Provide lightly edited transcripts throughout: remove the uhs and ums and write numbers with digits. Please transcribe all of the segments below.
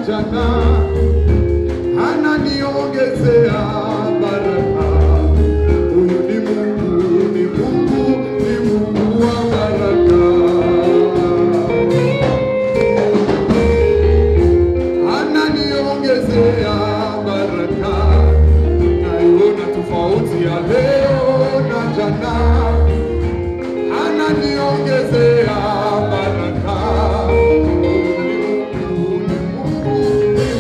jana, ananiongezea baraka. Huyu ni Mungu, ni Mungu, ni Mungu wa baraka. Ananiongezea baraka, naiona tofauti ya leo na jana. Ananiongezea baraka. Ni Mungu, ni Mungu, ni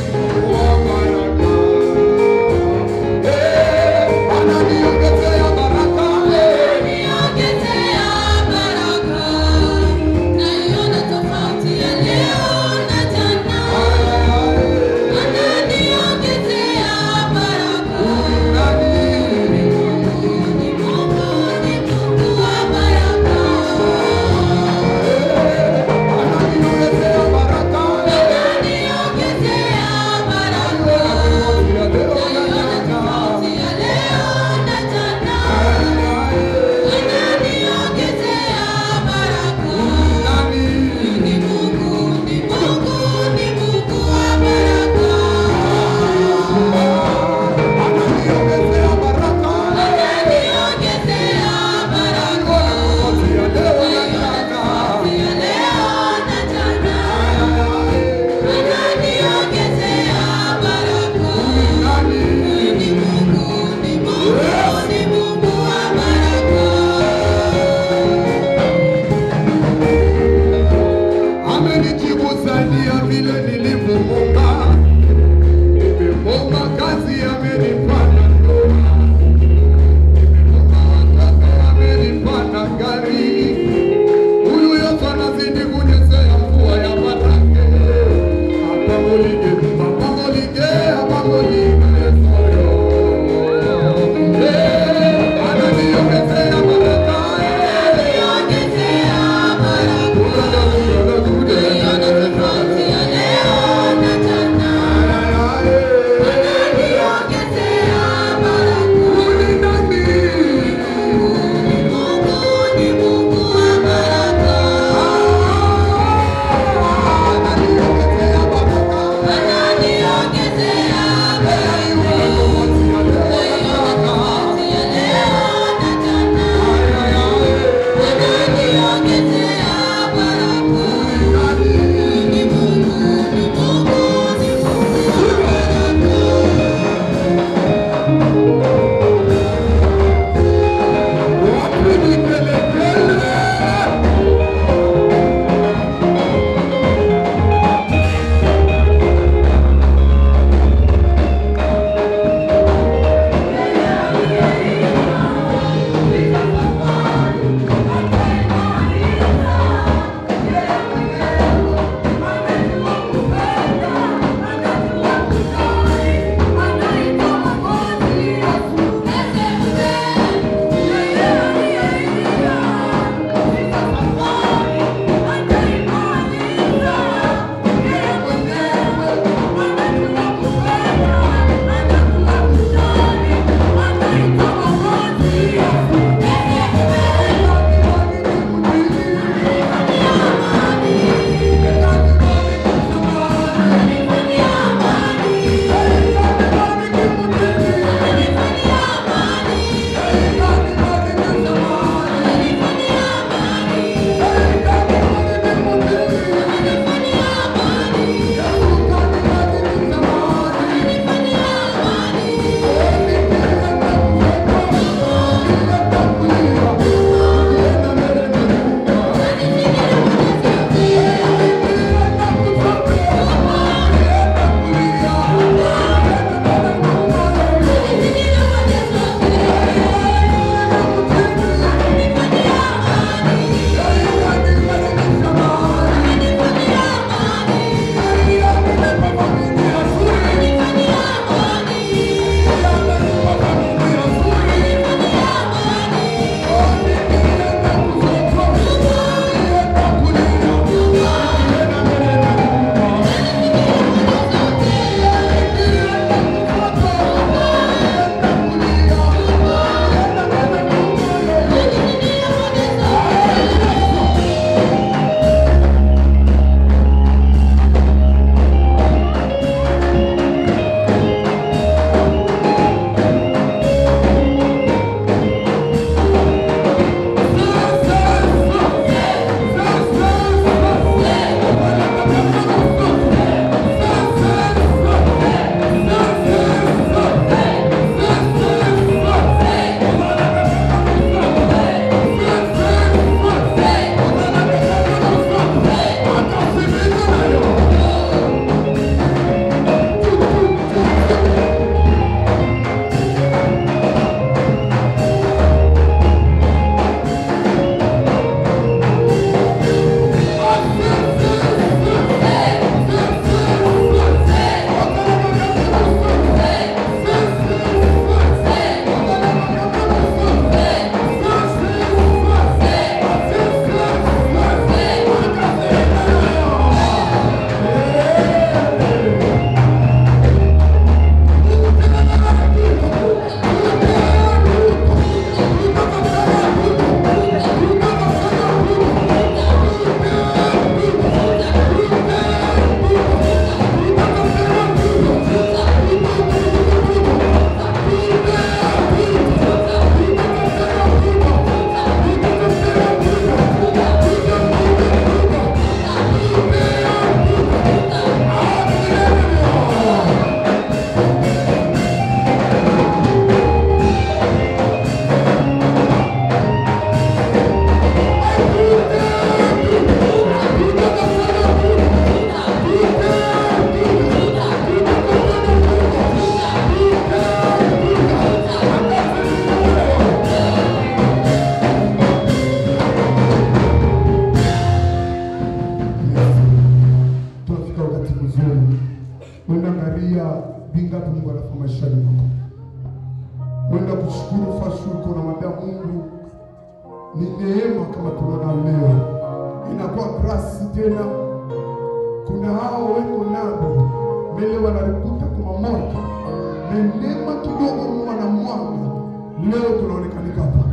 Wenda angalia vingapi Mungu anafanya maishani mwako. Wenda kushukuru fashuko na mwambia Mungu ni neema kama tunaona leo. Inakuwa grasi tena. Kuna hao weko nabo mbele wanarikuta kwa moto. Ni neema kidogo Mungu anamwaga. Leo tunaonekana hapa.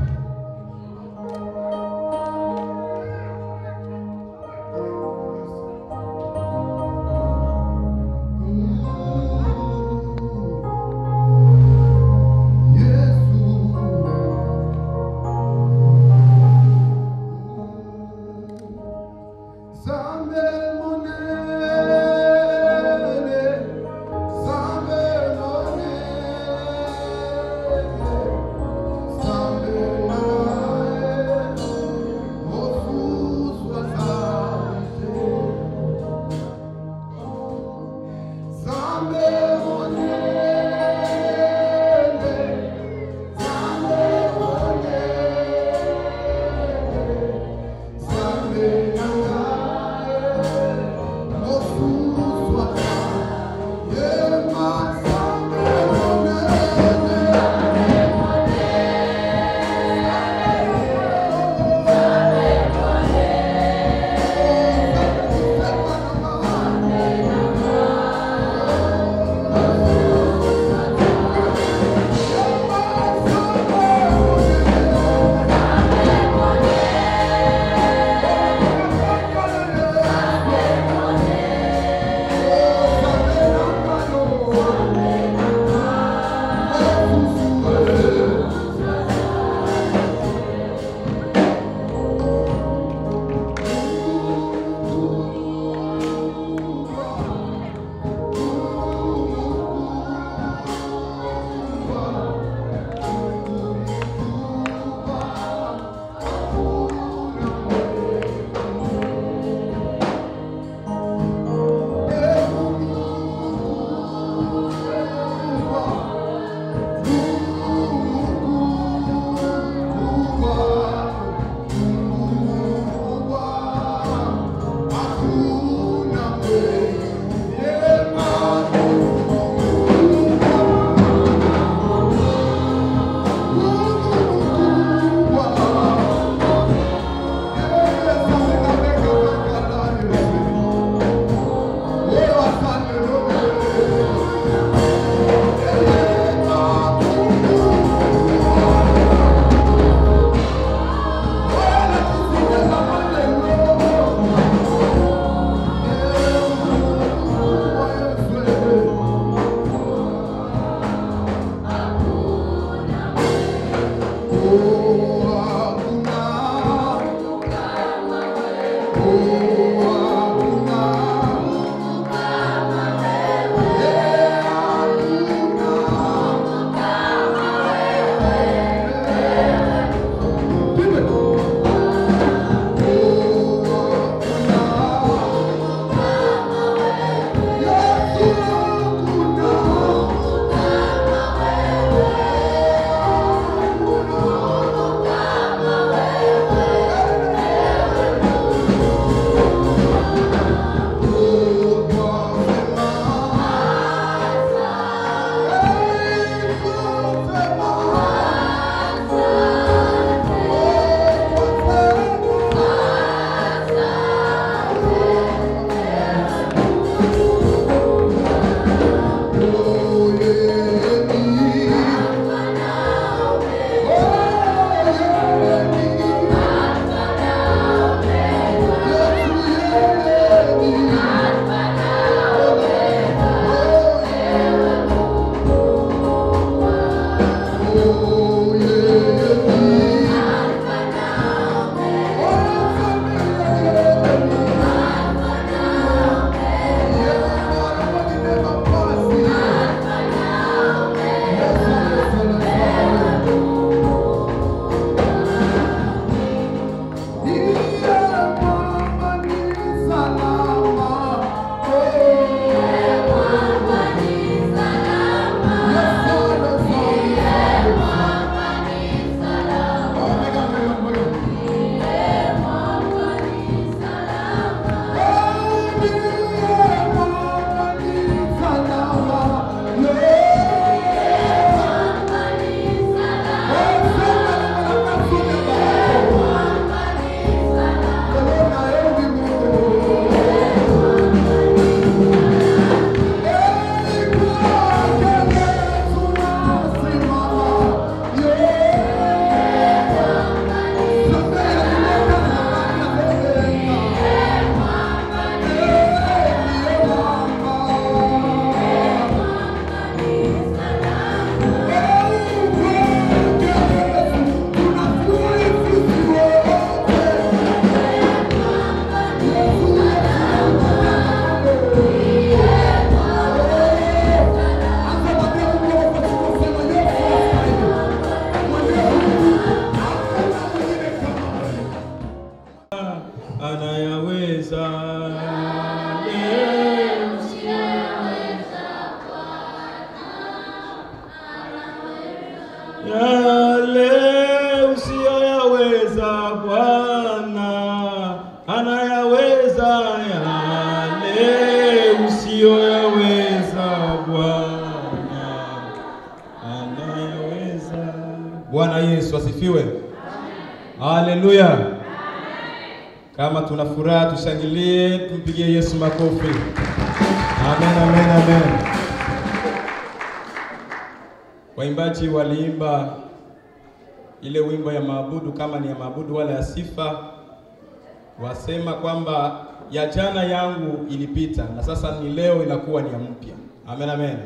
Yale usiyoyaweza Bwana anayaweza, yale usiyoyaweza Bwana anayaweza. Bwana Yesu asifiwe. Haleluya. Kama tuna furaha tushangilie, tumpigie Yesu makofi. Amen, amen, amen. Waimbaji waliimba ile wimbo ya maabudu, kama ni ya maabudu wala ya sifa, wasema kwamba ya jana yangu ilipita na sasa ni leo inakuwa ni ya mpya. Amen, amen.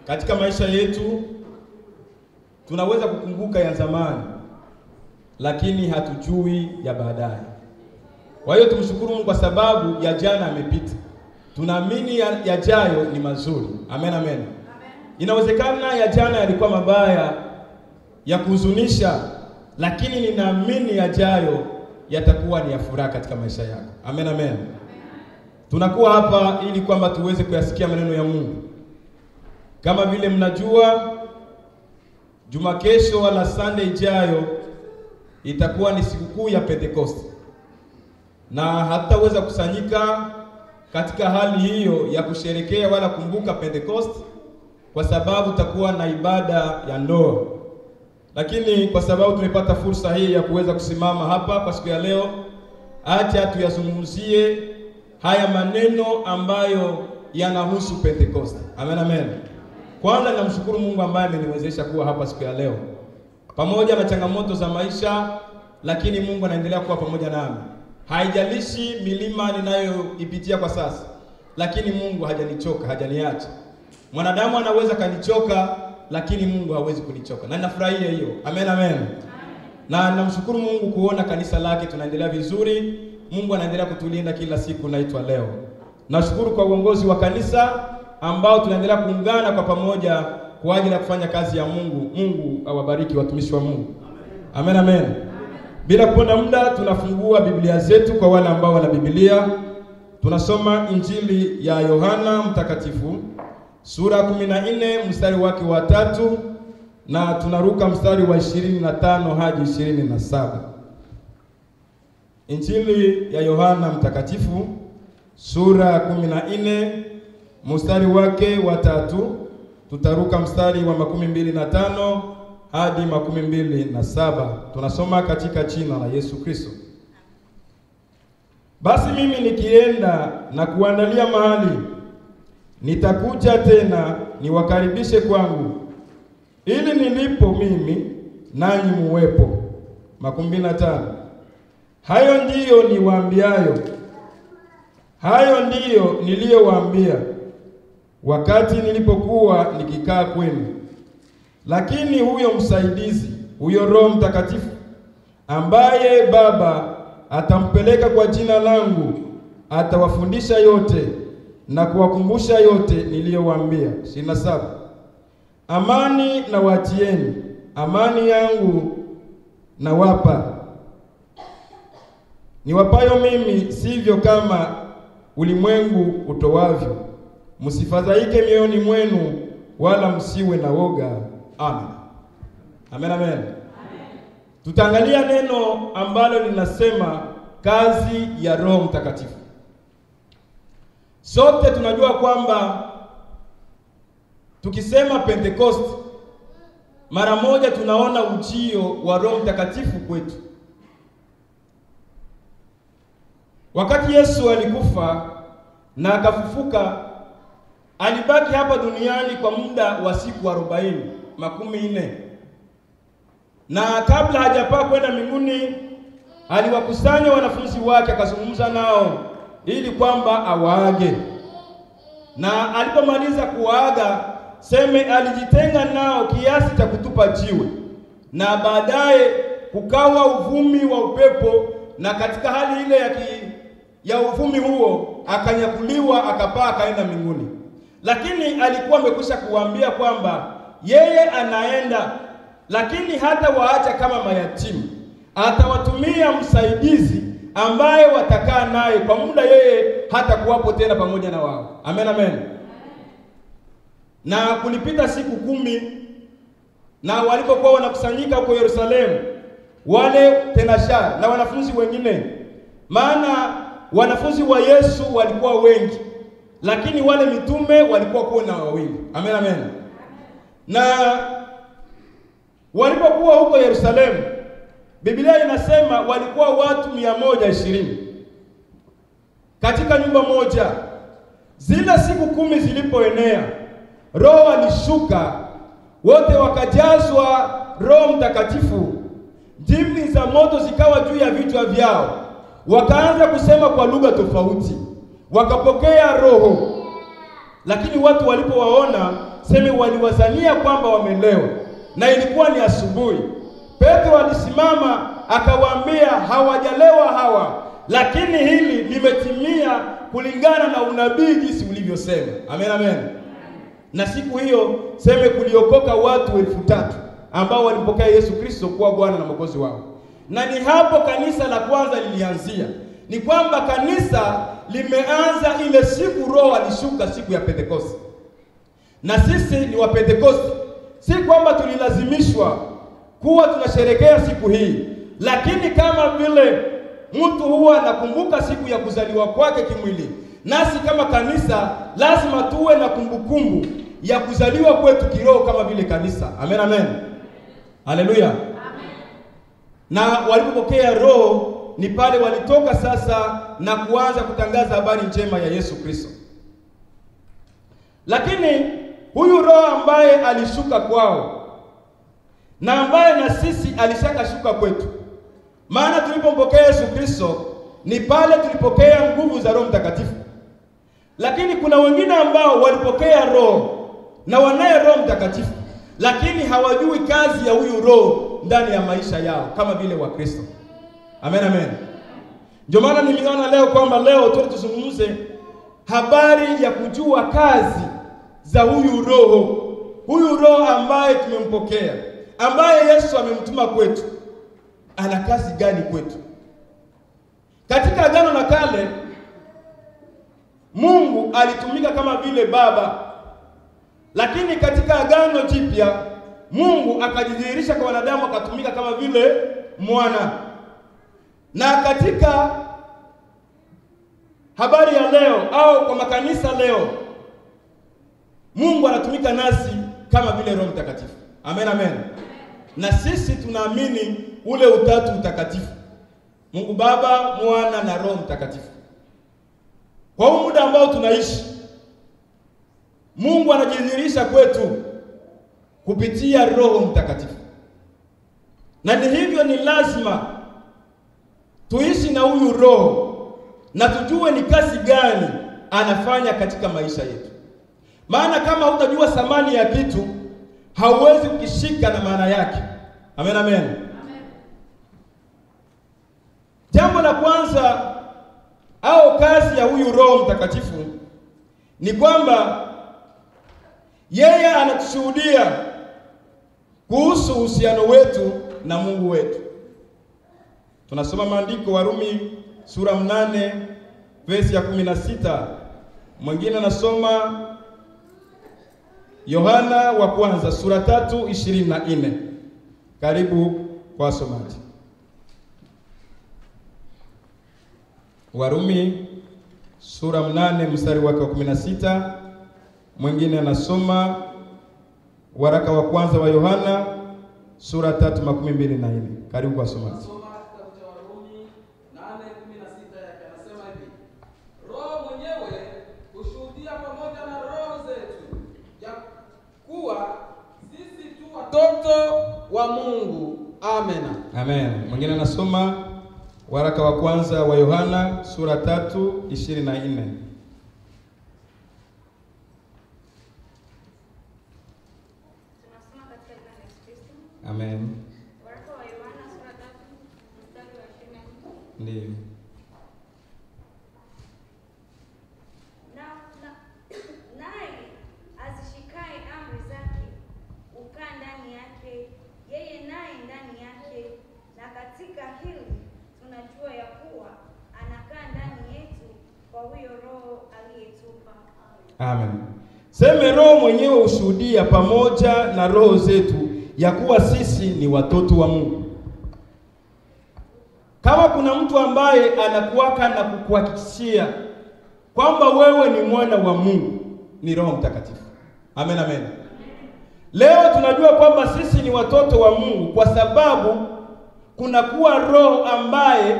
Katika maisha yetu tunaweza kukumbuka ya zamani, lakini hatujui ya baadaye. Kwa hiyo tumshukuru Mungu kwa sababu ya jana yamepita. Tunaamini yajayo ni mazuri. Amen, amen. Inawezekana ya jana yalikuwa mabaya, ya kuhuzunisha, lakini ninaamini yajayo yatakuwa ni ya furaha katika maisha yako. Amen, amen. Tunakuwa hapa ili kwamba tuweze kuyasikia maneno ya Mungu. Kama vile mnajua, Juma kesho wala Sunday ijayo itakuwa ni sikukuu ya Pentecost. Na hatutaweza kusanyika katika hali hiyo ya kusherekea wala kumbuka Pentecost kwa sababu takuwa na ibada ya ndoa. Lakini kwa sababu tumepata fursa hii ya kuweza kusimama hapa kwa siku ya leo, acha tuyazungumzie haya maneno ambayo yanahusu Pentecost. Amen, amen. Kwanza namshukuru Mungu ambaye ameniwezesha kuwa hapa siku ya leo. Pamoja na changamoto za maisha, lakini Mungu anaendelea kuwa pamoja nami. Haijalishi milima ninayoipitia kwa sasa, lakini Mungu hajanichoka, hajaniacha. Mwanadamu anaweza kanichoka, lakini Mungu hawezi kunichoka. Na ninafurahia hiyo. Amen, amen. Na namshukuru Mungu kuona kanisa lake tunaendelea vizuri. Mungu anaendelea kutulinda kila siku naitwa leo. Nashukuru kwa uongozi wa kanisa ambao tunaendelea kuungana kwa pamoja kwa ajili ya kufanya kazi ya Mungu. Mungu awabariki watumishi wa Mungu. Amen, amen. Bila kuponda muda, tunafungua Biblia zetu kwa wale ambao wana Biblia. Tunasoma Injili ya Yohana Mtakatifu sura 14 mstari wake wa 3 na tunaruka mstari wa 25 hadi 27. Injili ya Yohana Mtakatifu sura 14 mstari wake wa 3, tutaruka mstari wa 25 hadi 27. Tunasoma katika jina la Yesu Kristo. Basi mimi nikienda na kuandalia mahali, nitakuja tena niwakaribishe kwangu, ili nilipo mimi nanyi muwepo. 25. Hayo ndiyo niwaambiayo, hayo ndiyo niliyowaambia wakati nilipokuwa nikikaa kwenu. Lakini huyo msaidizi, huyo Roho Mtakatifu, ambaye Baba atampeleka kwa jina langu, atawafundisha yote na kuwakumbusha yote niliyowaambia. 27. Amani na wachieni, amani yangu na wapa. Niwapayo mimi, sivyo kama ulimwengu utowavyo. Msifadhaike mioyoni mwenu, wala msiwe na woga. Amen. Amen, amen. Amen. Tutaangalia neno ambalo linasema kazi ya Roho Mtakatifu. Sote tunajua kwamba tukisema Pentecost, mara moja tunaona ujio wa Roho Mtakatifu kwetu. Wakati Yesu alikufa na akafufuka, alibaki hapa duniani kwa muda wa siku 40. Na kabla hajapaa kwenda mbinguni, aliwakusanya wanafunzi wake, akazungumza nao ili kwamba awaage. Na alipomaliza kuwaaga, seme alijitenga nao kiasi cha kutupa jiwe. Na baadaye kukawa uvumi wa upepo, na katika hali ile ya uvumi huo akanyakuliwa, akapaa akaenda mbinguni. Lakini alikuwa amekwisha kuambia kwamba yeye anaenda, lakini hata waacha kama mayatima. Atawatumia msaidizi ambaye watakaa naye kwa muda yeye hata kuwapo tena pamoja na wao. Amen, amen. Na kulipita siku 10 Na walipokuwa wanakusanyika huko Yerusalemu, wale tenashari na wanafunzi wengine, maana wanafunzi wa Yesu walikuwa wengi, lakini wale mitume walikuwa kuna wawili. Amen, amen. Na walipokuwa huko Yerusalemu, Biblia inasema walikuwa watu 120 katika nyumba moja. Zile siku 10 zilipoenea, Roho alishuka, wote wakajazwa Roho Mtakatifu. Ndimi za moto zikawa juu ya vichwa vyao, wakaanza kusema kwa lugha tofauti, wakapokea Roho. Lakini watu walipowaona, waliwazania kwamba wamelewa, na ilikuwa ni asubuhi. Petro alisimama akawaambia, hawajalewa hawa, lakini hili limetimia kulingana na unabii jinsi ulivyosema. Amen, amen. Na siku hiyo kuliokoka watu 3,000 ambao walimpokea Yesu Kristo kuwa Bwana na Mwokozi wao. Na ni hapo kanisa la kwanza lilianzia. Ni kwamba kanisa limeanza ile siku Roho alishuka, siku ya Pentekoste. Na sisi ni wa Pentekoste. Si kwamba tulilazimishwa kuwa tunasherehekea siku hii, lakini kama vile mtu huwa anakumbuka siku ya kuzaliwa kwake kimwili, nasi kama kanisa lazima tuwe na kumbukumbu ya kuzaliwa kwetu kiroho kama vile kanisa. Amen, amen. Haleluya. Amen. Na walipopokea Roho, ni pale walitoka sasa na kuanza kutangaza habari njema ya Yesu Kristo. Lakini huyu Roho ambaye alishuka kwao, na ambaye na sisi alishakashuka kwetu, maana tulipompokea Yesu Kristo ni pale tulipokea nguvu za Roho Mtakatifu. Lakini kuna wengine ambao walipokea Roho na wanaye Roho Mtakatifu, lakini hawajui kazi ya huyu Roho ndani ya maisha yao kama vile wa Kristo. Amen, amen. Ndio maana nimeona leo kwamba leo tuzungumze habari ya kujua kazi za huyu Roho ambaye tumempokea, ambaye Yesu amemtuma kwetu. Ana kazi gani kwetu? Katika Agano la Kale, Mungu alitumika kama vile baba, lakini katika Agano Jipya Mungu akajidhihirisha kwa wanadamu, akatumika kama vile mwana. Na katika habari ya leo au kwa makanisa leo, Mungu anatumika nasi kama vile Roho Mtakatifu. Amen, amen. Na sisi tunaamini ule utatu mtakatifu, Mungu Baba, Mwana na Roho Mtakatifu. Kwa huu muda ambao tunaishi, Mungu anajidhihirisha kwetu kupitia Roho Mtakatifu. Na ni hivyo, ni lazima tuishi na huyu Roho na tujue ni kazi gani anafanya katika maisha yetu. Maana kama hutajua thamani ya kitu, hauwezi kukishika na maana yake. Amen, amen. Amen. Jambo la kwanza au kazi ya huyu Roho Mtakatifu ni kwamba yeye anatushuhudia kuhusu uhusiano wetu na Mungu wetu. Tunasoma maandiko, Warumi sura 8 verse ya 16. Mwingine anasoma Yohana wa kwanza sura 3:24. Karibu kwa wasomaji. Warumi sura 8 mstari wake wa 16. Mwingine anasoma waraka wa kwanza wa Yohana sura 3:24. Karibu kwa wasomaji. Watoto wa Mungu. Amen. Amen. Mwingine anasoma waraka wa kwanza wa Yohana sura 3:24. Tunasoma katika jina la Yesu Kristo. Amen. Waraka wa Yohana sura 3 mstari wa 24. Ndiyo. Naye azishikaye amri zake ukaa ndani yake, yeye naye ndani yake, na katika hili tunajua ya kuwa anakaa ndani yetu kwa huyo Roho aliyetupa. Amen. Seme Roho mwenyewe ushuhudia pamoja na roho zetu ya kuwa sisi ni watoto wa Mungu. Kama kuna mtu ambaye anakuwaka na kukuhakikishia kwamba wewe ni mwana wa Mungu, ni Roho Mtakatifu. Amen, amen. Leo tunajua kwamba sisi ni watoto wa Mungu kwa sababu kuna kuwa Roho ambaye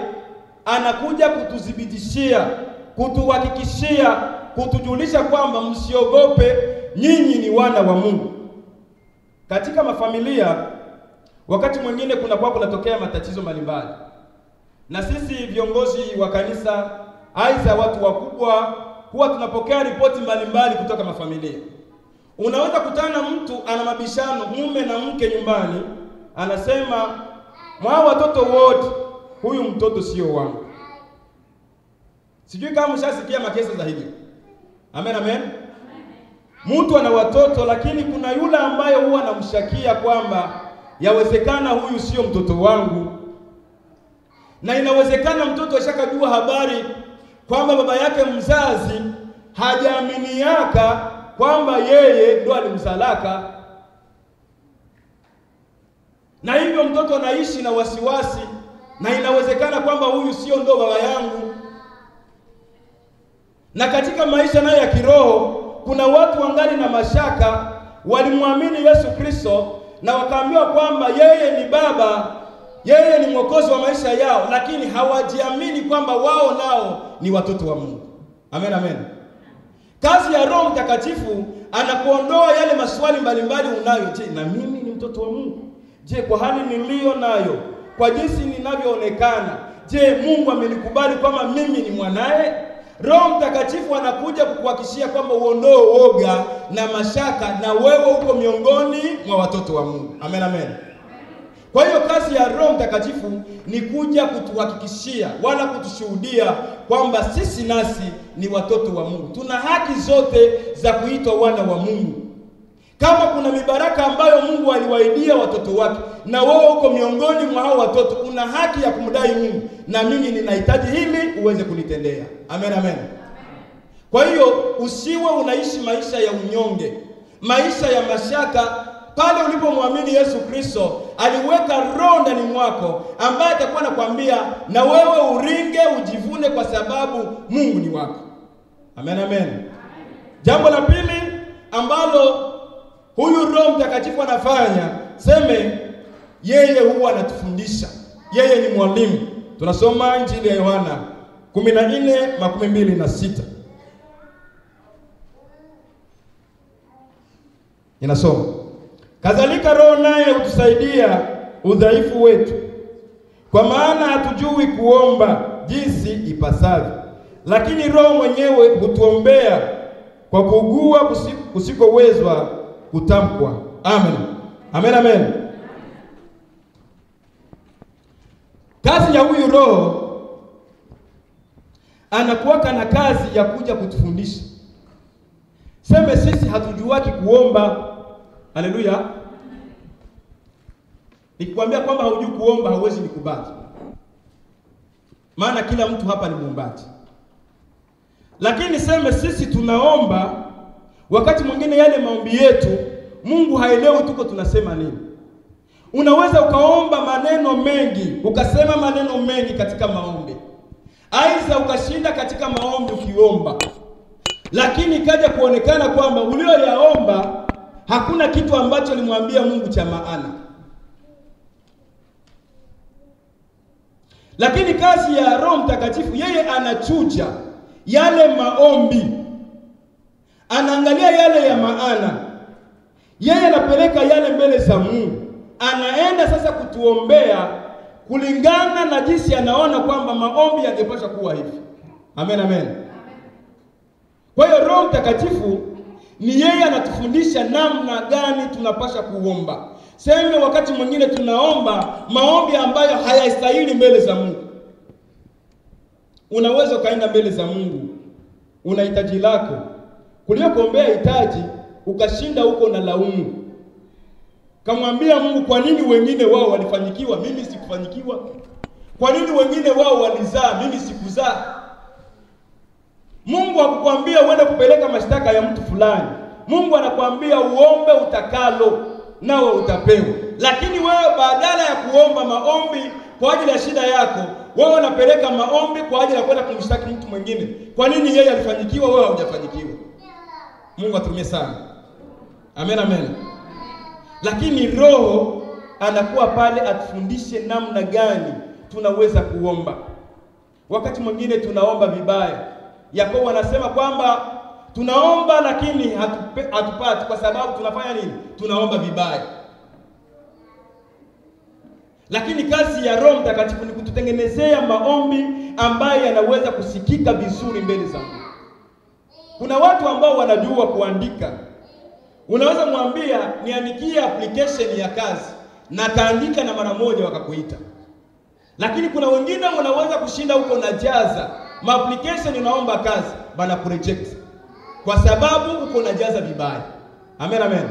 anakuja kutudhibitishia, kutuhakikishia, kutujulisha kwamba msiogope, nyinyi ni wana wa Mungu. Katika mafamilia wakati mwingine kunatokea matatizo mbalimbali. Na sisi viongozi wa kanisa, aidha watu wakubwa, huwa tunapokea ripoti mbalimbali kutoka mafamilia. Unaweza kutana na mtu ana mabishano mume na mke nyumbani, anasema mwa watoto wote huyu mtoto sio wangu. Sijui kama mshasikia makesa za hili. Amen, amen. Mtu ana watoto lakini kuna yule ambaye huwa anamshakia kwamba yawezekana huyu sio mtoto wangu. Na inawezekana mtoto ashakajua habari kwamba baba yake mzazi hajaaminiaka kwamba yeye ndo alimzalaka. Na hivyo mtoto anaishi na wasiwasi, na inawezekana kwamba huyu sio ndo baba yangu. Na katika maisha nayo ya kiroho kuna watu wangali na mashaka, walimwamini Yesu Kristo na wakaambiwa kwamba yeye ni baba, yeye ni mwokozi wa maisha yao, lakini hawajiamini kwamba wao nao ni watoto wa Mungu. Amen, amen. Kazi ya Roho Mtakatifu anakuondoa yale maswali mbalimbali unayo. Je, na mimi ni mtoto wa Mungu? Je, kwa hali nilio nayo, kwa jinsi ninavyoonekana, je, Mungu amenikubali kwamba mimi ni mwanae? Roho Mtakatifu anakuja kukuhakikishia kwamba uondoe woga na mashaka, na wewe uko miongoni mwa watoto wa Mungu. Amen, amen. Kwa hiyo kazi ya Roho Mtakatifu ni kuja kutuhakikishia wala kutushuhudia kwamba sisi nasi ni watoto wa Mungu. Tuna haki zote za kuitwa wana wa Mungu. Kama kuna mibaraka ambayo Mungu aliwaidia watoto wake, na wewe uko miongoni mwa hao watoto, una haki ya kumdai Mungu, na mimi ninahitaji hili uweze kunitendea. Amen, amen. Kwa hiyo usiwe unaishi maisha ya unyonge, maisha ya mashaka. Pale ulipomwamini Yesu Kristo, aliweka Roho ndani mwako ambaye atakuwa anakuambia na wewe uringe, ujivune kwa sababu Mungu ni wako. Amen, amen. Jambo la pili ambalo huyu Roho Mtakatifu anafanya, seme yeye huwa anatufundisha. Yeye ni mwalimu. Tunasoma Injili ya Yohana 14:26. Inasoma, kadhalika Roho naye hutusaidia udhaifu wetu, kwa maana hatujui kuomba jinsi ipasavyo, lakini Roho mwenyewe hutuombea kwa kuugua kusikowezwa kutamkwa. Amen. Amen, amen. Kazi ya huyu Roho anakuwa na kazi ya kuja kutufundisha. Sema sisi hatujuaki kuomba. Haleluya. Nikikwambia kwamba hujui kuomba hauwezi nikubali. Maana kila mtu hapa ni muombaji. Lakini sema sisi tunaomba, wakati mwingine yale maombi yetu Mungu haelewi tuko tunasema nini. Unaweza ukaomba maneno mengi, ukasema maneno mengi katika maombi. Aidha ukashinda katika maombi ukiomba, lakini kaja kuonekana kwamba ulioyaomba hakuna kitu ambacho limwambia Mungu cha maana. Lakini kazi ya Roho Mtakatifu, yeye anachuja yale maombi, anaangalia yale ya maana, yeye anapeleka yale mbele za Mungu, anaenda sasa kutuombea kulingana na jinsi anaona kwamba maombi yangepaswa kuwa hivi. Amen, amen. Kwa hiyo Roho Mtakatifu ni yeye anatufundisha namna gani tunapaswa kuomba. Sema wakati mwingine tunaomba maombi ambayo hayastahili mbele za Mungu. Unaweza kaenda mbele za Mungu, una hitaji lako, kulia kuombea hitaji ukashinda huko na laumu. Kamwambia Mungu, kwa nini wengine wao walifanikiwa mimi sikufanikiwa? Kwa nini wengine wao walizaa mimi sikuzaa? Mungu hakukwambia uende kupeleka mashtaka ya mtu fulani. Mungu anakuambia uombe utakalo. nawe utapewa. Lakini wewe badala ya kuomba maombi kwa ajili ya shida yako, wewe unapeleka maombi kwa ajili ya kwenda kumshtaki mtu mwingine. Kwa nini yeye alifanikiwa, wewe hujafanikiwa? Mungu atumie sana. Amen, amen. Lakini Roho anakuwa pale atufundishe namna gani tunaweza kuomba. Wakati mwingine tunaomba vibaya. Yakobo anasema kwamba tunaomba lakini hatupati kwa sababu tunafanya nini? Tunaomba vibaya. Lakini kazi ya Roho Mtakatifu ni kututengenezea maombi ambayo yanaweza kusikika vizuri mbele za Mungu. Kuna watu ambao wanajua kuandika. Unaweza mwambia niandikie application ya kazi na kaandika na mara moja wakakuita. Lakini kuna wengine unaweza kushinda huko na jaza ma application unaomba kazi bana kureject kwa sababu uko unajaza vibaya. Amen, amen.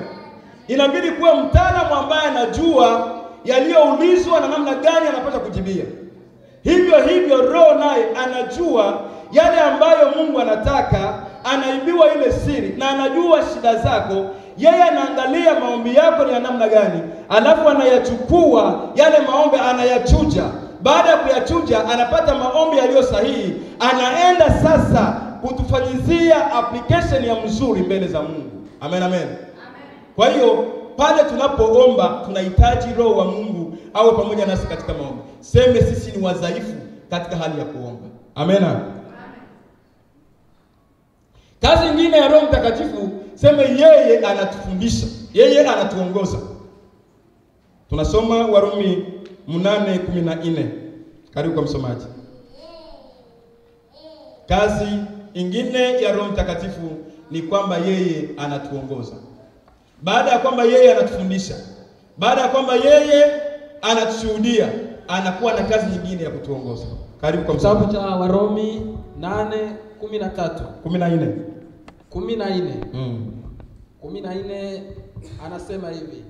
Inabidi kuwa mtaalamu ambaye anajua yaliyoulizwa na namna gani anapaswa kujibia. Hivyo Roho naye anajua yale ambayo Mungu anataka, anaibiwa ile siri na anajua shida zako. Yeye anaangalia maombi yako ni ya namna gani, alafu anayachukua yale maombi anayachuja. Baada ya kuyachuja anapata maombi yaliyo sahihi, anaenda sasa kutufanyizia application ya mzuri mbele za Mungu. Amen, amen. Kwa hiyo pale tunapoomba tunahitaji Roho wa Mungu awe pamoja nasi katika maombi. Seme sisi ni wadhaifu katika hali ya kuomba. Amen. Kazi nyingine ya Roho Mtakatifu, seme yeye anatufundisha, yeye anatuongoza. Tunasoma Warumi 8:14. Karibu kwa msomaji. Kazi ingine ya Roho Mtakatifu ni kwamba yeye anatuongoza. Baada ya kwamba yeye anatufundisha, baada ya kwamba yeye anatushuhudia, anakuwa na kazi nyingine ya kutuongoza. Karibu kwa msomaji. Kitabu cha Warumi 8:13. 14. 14 anasema hivi: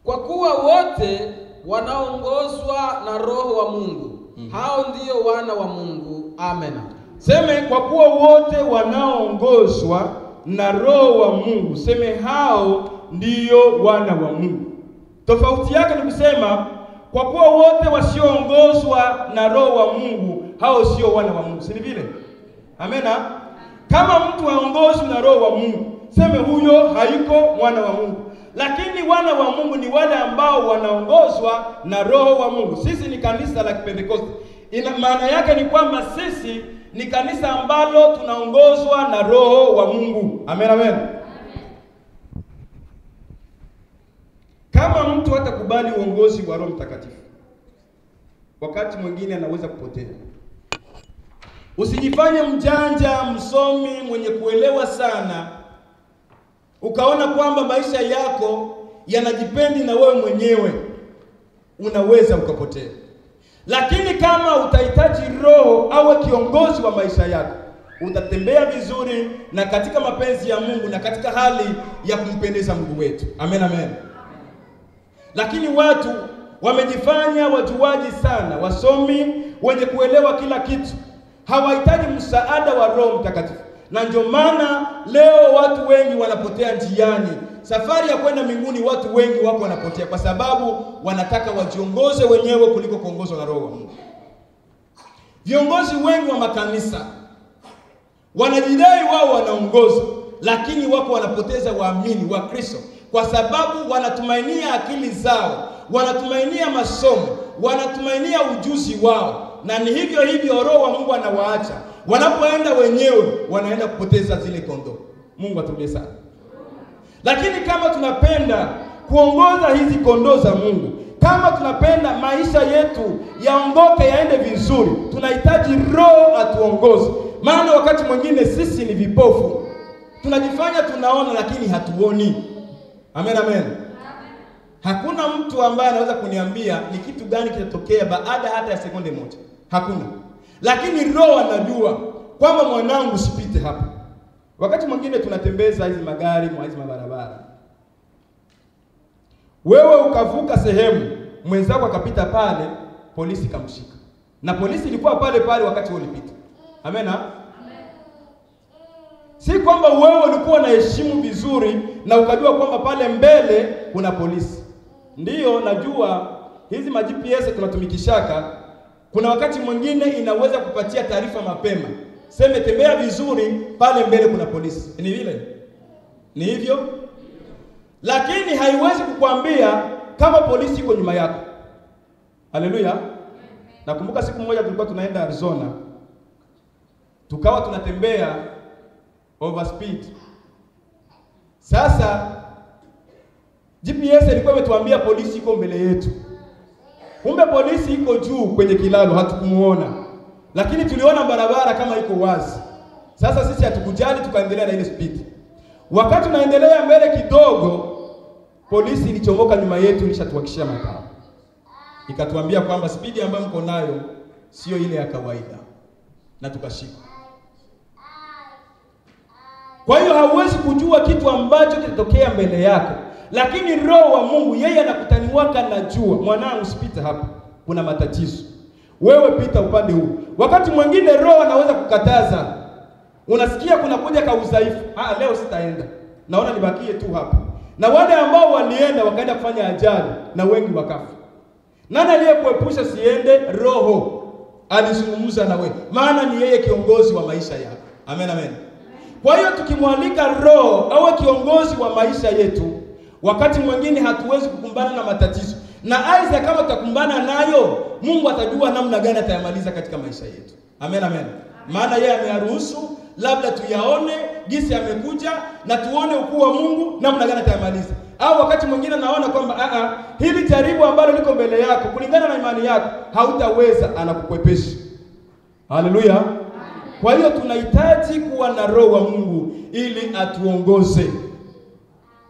kwa kuwa wote wanaongozwa na Roho wa Mungu, hao ndio wana wa Mungu. Amen. Seme kwa kuwa wote wanaongozwa na Roho wa Mungu. Seme hao ndio wana wa Mungu. Tofauti yake ni kusema kwa kuwa wote wasioongozwa na Roho wa Mungu, hao sio wana wa Mungu. Si vile? Amena. Kama mtu haongozwi na Roho wa Mungu, seme huyo hayuko mwana wa Mungu. Lakini wana wa Mungu ni wale ambao wanaongozwa na Roho wa Mungu. Sisi ni kanisa la Kipentekoste. Maana yake ni kwamba sisi ni kanisa ambalo tunaongozwa na Roho wa Mungu. Amen, amen. Kama mtu hatakubali uongozi wa Roho Mtakatifu, wakati mwingine anaweza kupotea. Usijifanye mjanja, msomi, mwenye kuelewa sana, ukaona kwamba maisha yako yanajipendi na wewe mwenyewe, unaweza ukapotea. Lakini kama utahitaji Roho awe kiongozi wa maisha yako, utatembea vizuri na katika mapenzi ya Mungu na katika hali ya kumpendeza Mungu wetu. Amen, amen. Lakini watu wamejifanya wajuaji sana, wasomi, wenye kuelewa kila kitu. Hawahitaji msaada wa Roho Mtakatifu. Na ndio maana leo watu wengi wanapotea njiani. Safari ya kwenda mbinguni watu wengi wako wanapotea kwa sababu wanataka wajiongoze wenyewe kuliko kuongozwa na Roho wa Mungu. Viongozi wengi wa makanisa wanajidai wao wanaongoza, lakini wako wanapoteza waamini wa Kristo kwa sababu wanatumainia akili zao, wanatumainia masomo, wanatumainia ujuzi wao. Na ni hivyo Roho wa Mungu anawaacha. Wanapoenda wenyewe wanaenda kupoteza zile kondoo. Mungu atulie sana. Lakini kama tunapenda kuongoza hizi kondoo za Mungu, kama tunapenda maisha yetu yaongoke yaende vizuri, tunahitaji Roho atuongoze. Maana wakati mwingine sisi ni vipofu. Tunajifanya tunaona lakini hatuoni. Amen, amen. Hakuna mtu ambaye anaweza kuniambia ni kitu gani kitatokea baada hata ya sekunde moja. Hakuna. Lakini Roho anajua kwamba mwanangu usipite hapa. Wakati mwingine tunatembeza hizi magari mwa hizi mabarabara. Wewe ukavuka sehemu, mwenzako akapita pale, polisi kamshika. Na polisi ilikuwa pale pale wakati ulipita. Amena? Si kwamba wewe ulikuwa unaheshimu vizuri na ukajua kwamba pale mbele kuna polisi. Ndiyo, najua hizi ma GPS tunatumikishaka. Kuna wakati mwingine inaweza kupatia taarifa mapema. Sema tembea vizuri, pale mbele kuna polisi. Ni vile? Ni hivyo? Lakini haiwezi kukwambia kama polisi iko nyuma yako. Haleluya. Nakumbuka siku moja tulikuwa tunaenda Arizona. Tukawa tunatembea over speed. Sasa GPS ilikuwa imetuambia polisi iko mbele yetu. Kumbe polisi iko juu kwenye kilalo, hatukumuona. Lakini tuliona barabara kama iko wazi. Sasa sisi hatukujali, tukaendelea na ile speed. Wakati tunaendelea mbele kidogo, polisi ilichomoka nyuma yetu, ilishatuhakishia mataa. Ikatuambia kwamba speed ambayo mko nayo sio ile ya kawaida. Na tukashika. Kwa hiyo hauwezi kujua kitu ambacho kitatokea mbele yako. Lakini Roho wa Mungu yeye anakutaniwaka na jua. Mwanangu, usipite hapa, kuna matatizo. Wewe pita upande huu. Wakati mwingine Roho anaweza kukataza. Unasikia kuna kuja ka udhaifu. Leo sitaenda. Naona nibakie tu hapa. Na wale ambao walienda wakaenda kufanya ajali na wengi wakafa. Nani aliyekuepusha siende? Roho alizungumza na wewe. Maana ni yeye kiongozi wa maisha yako. Amen, amen. Kwa hiyo tukimwalika Roho awe kiongozi wa maisha yetu, wakati mwingine hatuwezi kukumbana na matatizo. Na aidha kama tutakumbana nayo, Mungu atajua namna gani atayamaliza katika maisha yetu. Amen, amen. Maana yeye ameyaruhusu, labda tuyaone jinsi amekuja na tuone ukuu wa Mungu namna gani atayamaliza. Au wakati mwingine naona kwamba hili jaribu ambalo liko mbele yako kulingana na imani yako hautaweza, anakukwepesha. Haleluya. Kwa hiyo tunahitaji kuwa na Roho wa Mungu ili atuongoze.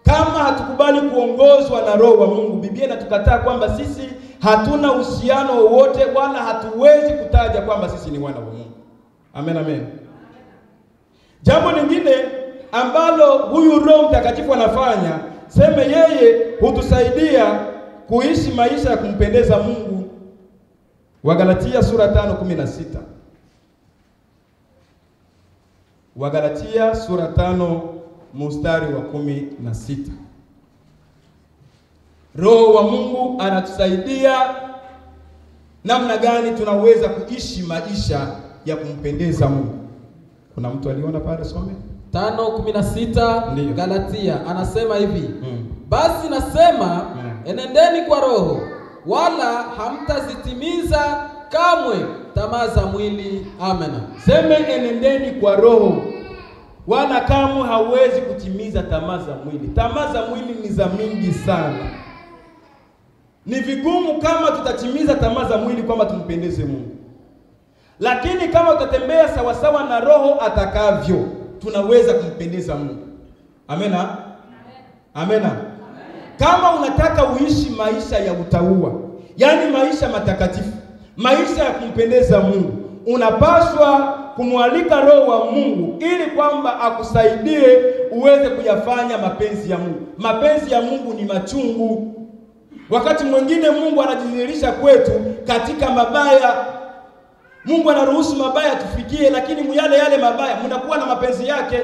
Kama hatukubali kuongozwa na Roho wa Mungu, Biblia inatukataa kwamba sisi hatuna uhusiano wowote wala hatuwezi kutaja kwamba sisi ni wana wa Mungu. Amen, amen. Jambo lingine ambalo huyu Roho Mtakatifu anafanya, sema yeye hutusaidia kuishi maisha ya kumpendeza Mungu. Wagalatia sura 5:16. Wagalatia sura 5 mstari wa 16. Roho wa Mungu anatusaidia namna gani tunaweza kuishi maisha ya kumpendeza Mungu. Kuna mtu aliona pale, some 5:16. Galatia anasema hivi, basi nasema enendeni kwa Roho, wala hamtazitimiza kamwe tamaa za mwili. Amen. Sema enendeni kwa Roho, wala kamwe hauwezi kutimiza tamaa za mwili. Tamaa za mwili ni za mingi sana. Ni vigumu kama tutatimiza tamaa za mwili kwamba tumpendeze Mungu. Lakini kama tutatembea sawa sawa na Roho atakavyo, tunaweza kumpendeza Mungu. Amena? Amena. Kama unataka uishi maisha ya utauwa, yani maisha matakatifu, maisha ya kumpendeza Mungu, unapaswa kumwalika Roho wa Mungu ili kwamba akusaidie uweze kuyafanya mapenzi ya Mungu. Mapenzi ya Mungu ni machungu. Wakati mwingine Mungu anajidhihirisha kwetu katika mabaya. Mungu anaruhusu mabaya tufikie, lakini yale mabaya mnakuwa na mapenzi yake.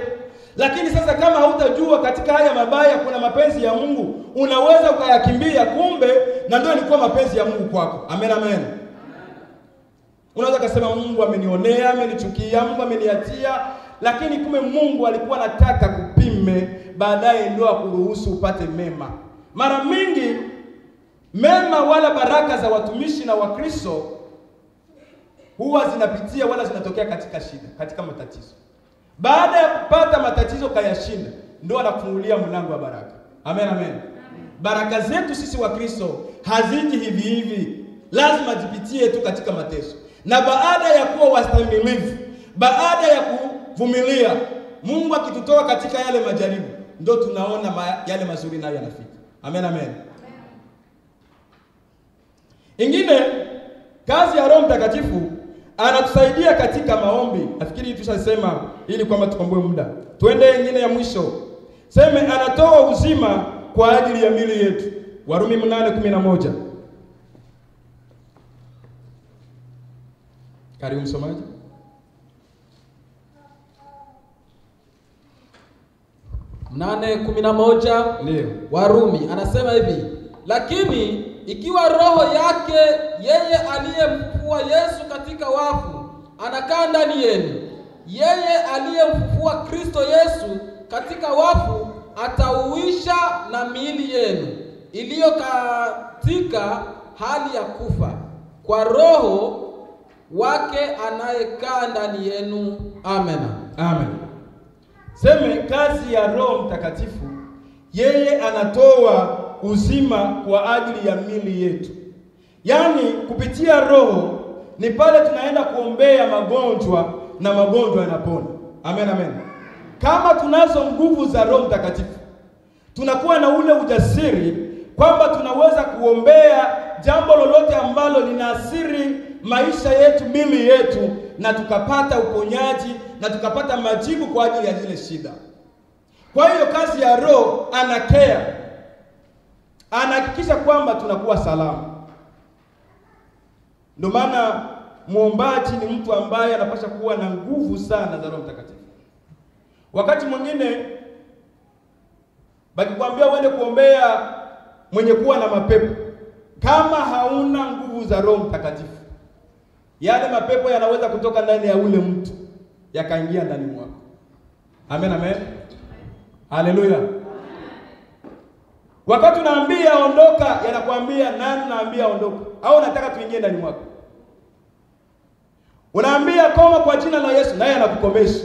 Lakini sasa kama hautajua katika haya mabaya kuna mapenzi ya Mungu, unaweza ukayakimbia, kumbe na ndio ilikuwa mapenzi ya Mungu kwako. Amen, amen. Unaweza kusema Mungu amenionea, amenichukia, Mungu ameniatia, lakini kumbe Mungu alikuwa anataka kupime, baadaye ndio akuruhusu upate mema. Mara mingi mema wala baraka za watumishi na Wakristo huwa zinapitia wala zinatokea katika shida, katika matatizo. Baada ya kupata matatizo kayashinda, ndio anakufungulia mlango wa baraka. Amen, amen. Baraka zetu sisi Wakristo haziji hivi hivi. Lazima zipitie tu katika mateso. Na baada ya kuwa wastahimilivu, baada ya kuvumilia, Mungu akitutoa katika yale majaribu, ndio tunaona yale mazuri nayo yanafika. Amen, amen. Ingine, kazi ya Roho Mtakatifu anatusaidia katika maombi. Nafikiri tushasema ili kwamba tukomboe muda. Twende ingine ya mwisho. Sema anatoa uzima kwa ajili ya miili yetu. Warumi 8:11. Karibu msomaji. 8:11 Ndio. Warumi anasema hivi, lakini ikiwa roho yake yeye aliyemfufua Yesu katika wafu anakaa ndani yenu, yeye aliyemfufua Kristo Yesu katika wafu atauisha na miili yenu iliyo katika hali ya kufa kwa roho wake anayekaa ndani yenu. Amen. Amen. Seme kazi ya Roho Mtakatifu, yeye anatoa uzima kwa ajili ya miili yetu. Yaani kupitia Roho ni pale tunaenda kuombea magonjwa na magonjwa yanapona. Amen, amen. Kama tunazo nguvu za Roho Mtakatifu, tunakuwa na ule ujasiri kwamba tunaweza kuombea jambo lolote ambalo linaathiri maisha yetu, miili yetu, na tukapata uponyaji na tukapata majibu kwa ajili ya zile shida. Kwa hiyo kazi ya Roho, anakea, anahakikisha kwamba tunakuwa salama. Ndio maana muombaji ni mtu ambaye anapaswa kuwa na nguvu sana za Roho Mtakatifu. Wakati mwingine bakikwambia uende kuombea mwenye kuwa na mapepo, kama hauna nguvu za Roho Mtakatifu, yale mapepo yanaweza kutoka ndani ya ule mtu yakaingia ndani mwako. Amen, amen. Haleluya. Wakati unaambia ondoka, yanakuambia nani naambia ondoka? Au nataka tuingie ndani mwako? Unaambia koma kwa jina la Yesu, naye anakukomesha.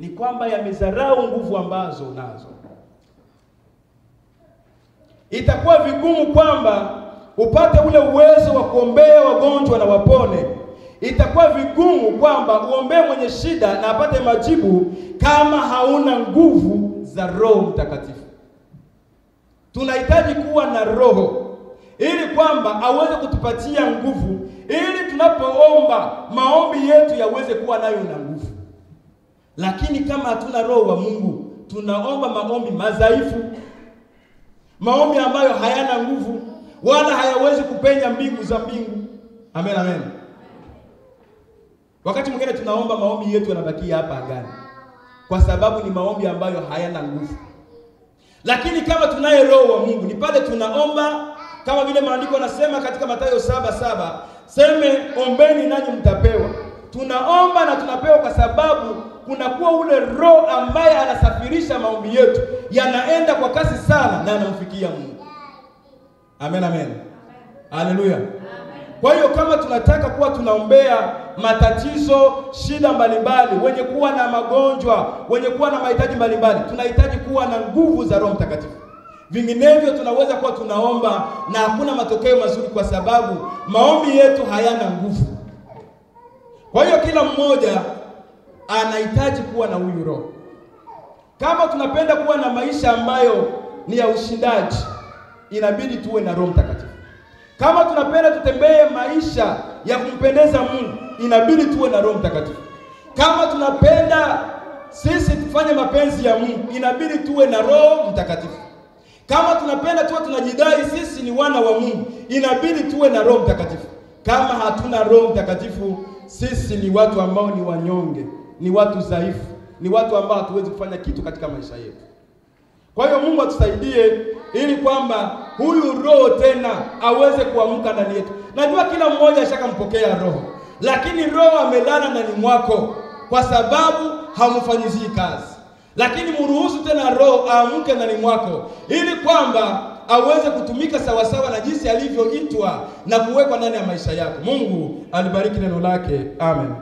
Ni kwamba yamezarau nguvu ambazo unazo. Itakuwa vigumu kwamba upate ule uwezo wa kuombea wagonjwa na wapone. Itakuwa vigumu kwamba uombee mwenye shida na apate majibu kama hauna nguvu za Roho Mtakatifu. Tunahitaji kuwa na Roho ili kwamba aweze kutupatia nguvu, ili tunapoomba maombi yetu yaweze kuwa nayo na nguvu. Lakini kama hatuna Roho wa Mungu, tunaomba maombi madhaifu, maombi ambayo hayana nguvu wala hayawezi kupenya mbingu za mbingu. Amen, amen. Wakati mwingine tunaomba maombi yetu yanabakia hapa angani, kwa sababu ni maombi ambayo hayana nguvu. Lakini kama tunaye Roho wa Mungu, ni pale tunaomba kama vile maandiko yanasema katika Mathayo 7:7, seme ombeni nanyi mtapewa. Tunaomba na tunapewa kwa sababu kunakuwa ule Roho ambaye anasafirisha maombi yetu, yanaenda kwa kasi sana na yanamfikia Mungu. Amen, amen. Haleluya. Kwa hiyo kama tunataka kuwa tunaombea matatizo, shida mbalimbali, wenye kuwa na magonjwa, wenye kuwa na mahitaji mbalimbali, tunahitaji kuwa na nguvu za Roho Mtakatifu. Vinginevyo tunaweza kuwa tunaomba na hakuna matokeo mazuri, kwa sababu maombi yetu hayana nguvu. Kwa hiyo kila mmoja anahitaji kuwa na huyu Roho. Kama tunapenda kuwa na maisha ambayo ni ya ushindaji, inabidi tuwe na Roho Mtakatifu. Kama tunapenda tutembee maisha ya kumpendeza Mungu, inabidi tuwe na Roho Mtakatifu. Kama tunapenda sisi tufanye mapenzi ya Mungu, inabidi tuwe na Roho Mtakatifu. Kama tunapenda tuwe tunajidai sisi ni wana wa Mungu, inabidi tuwe na Roho Mtakatifu. Kama hatuna Roho Mtakatifu, sisi ni watu ambao ni wanyonge, ni watu dhaifu, ni watu ambao hatuwezi kufanya kitu katika maisha yetu. Kwa hiyo Mungu atusaidie ili kwamba huyu Roho tena aweze kuamka ndani yetu. Najua kila mmoja ashakampokea Roho, lakini Roho amelala ndani mwako kwa sababu hamfanyizii kazi. Lakini mruhusu tena Roho aamke ndani mwako ili kwamba aweze kutumika sawasawa na jinsi alivyoitwa na kuwekwa ndani ya maisha yako. Mungu alibariki neno lake. Amen.